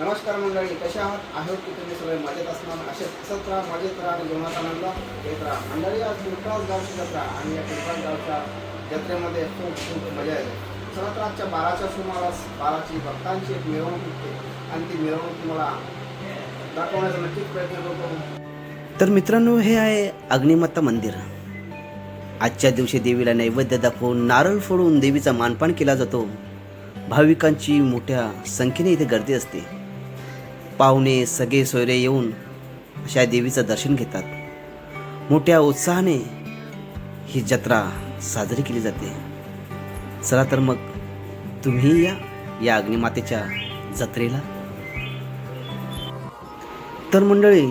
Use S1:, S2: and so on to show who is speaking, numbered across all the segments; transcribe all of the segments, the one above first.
S1: नमस्कार मंडळी, कशा आहोत की तुम्ही सगळे मजेत असणार. असे हसत राहा, मजेत राहा आणि जीवनात आनंद घेत राहा. मंडळी, आज पिंपळास गावची जत्रा आणि या पिंपळास गावच्या जत्रेमध्ये खूप मजा येते. चला तर आजच्या 12च्या सुमारास 12ची भक्तांची एक मिरवणूक निघते आणि ती मिरवणूक तुम्हाला दाखवण्याचा नक्कीच प्रयत्न करतो.
S2: तर मित्रांनो, हे आहे अग्निमाता मंदिर. आजच्या दिवशी देवीला नैवेद्य दाखवून नारळ फोडून देवीचा मानपान केला जातो. भाविकांची मोठ्या संख्येने इथे गर्दी असते. पाहुणे सगळे सोयरे येऊन अशा देवीचं दर्शन घेतात. मोठ्या उत्साहाने ही जत्रा साजरी केली जाते. चला तर मग तुम्ही या अग्निमातेच्या जत्रेला. तर मंडळी,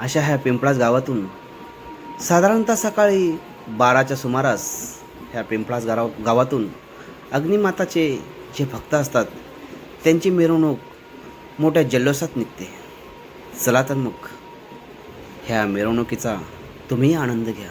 S2: अशा ह्या पिंपळास गावातून साधारणतः सकाळी 12च्या सुमारास ह्या पिंपळास गावातून अग्निमाताचे जे भक्त असतात त्यांची मिरवणूक मोठ्या जल्लोषात निघते. चला तर मग ह्या मिरवणुकीचा तुम्ही आनंद घ्या.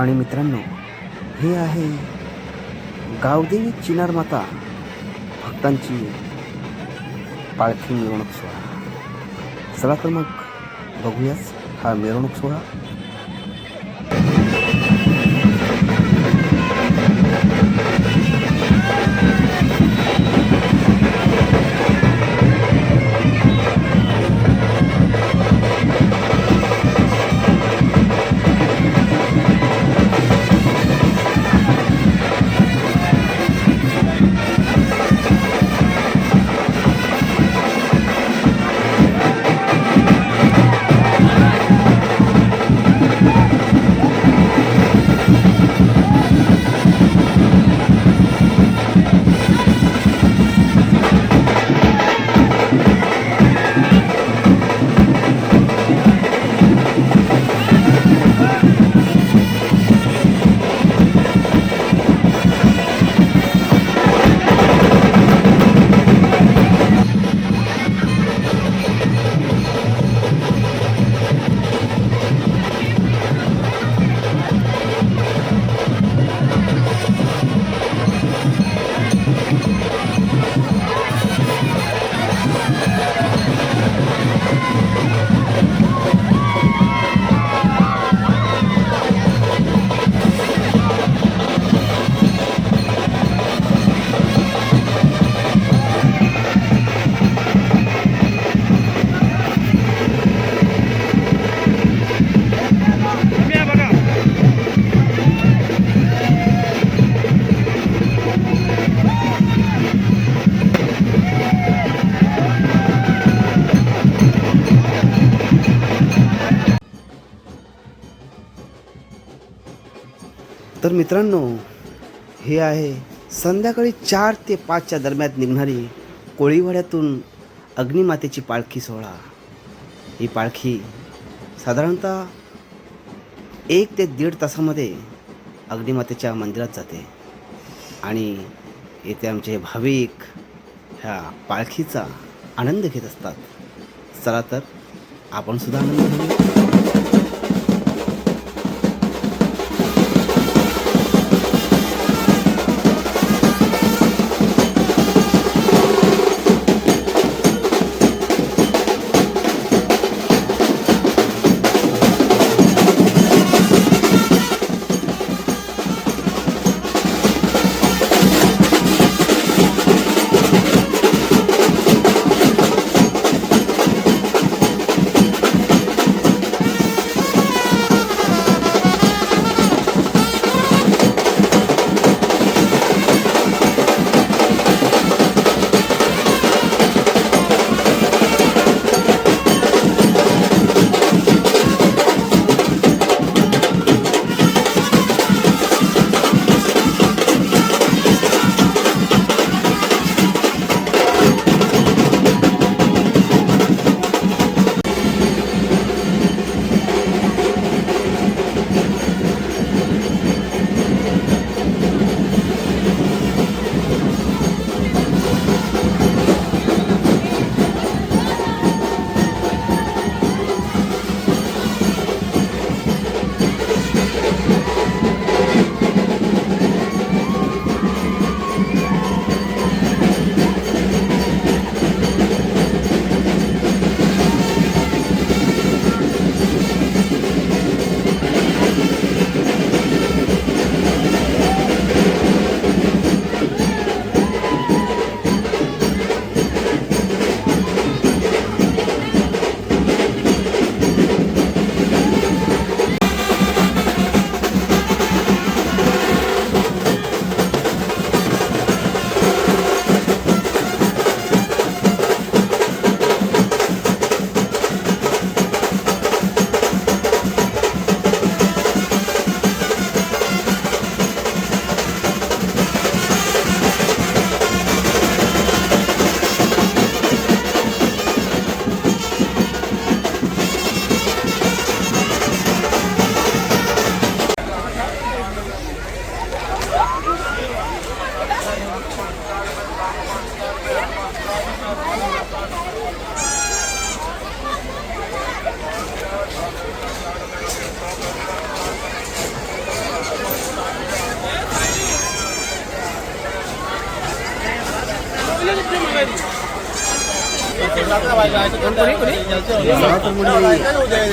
S2: आणि मित्रांनो, हे आहे गावदेवी चिनार माता भक्तांची पालखी मिरवणूक सोहळा. चला तर मग बघूयाच हा मिरवणूक सोहळा. तर मित्रांनो, हे आहे संध्याकाळी 4 ते 5च्या दरम्यान निघणारी कोळीवाड्यातून अग्निमातेची पालखी सोहळा. ही पालखी साधारणतः 1 ते 1.5 तासामध्ये अग्निमातेच्या मंदिरात जाते आणि येथे आमचे भाविक ह्या पालखीचा आनंद घेत असतात. चला तर आपण सुद्धा आनंद घेऊया.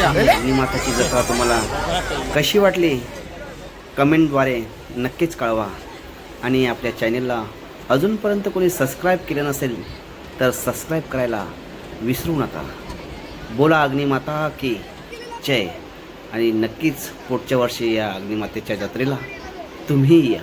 S2: अग्निमाताची जत्रा तुम्हाला कशी वाटली कमेंटद्वारे नक्कीच कळवा. आणि आपल्या चॅनेलला अजूनपर्यंत कोणी सबस्क्राईब केलं नसेल तर सबस्क्राईब करायला विसरू नका. बोला अग्निमाता की जय. आणि नक्कीच पुढच्या वर्षी या अग्निमातेच्या जत्रेला तुम्ही या.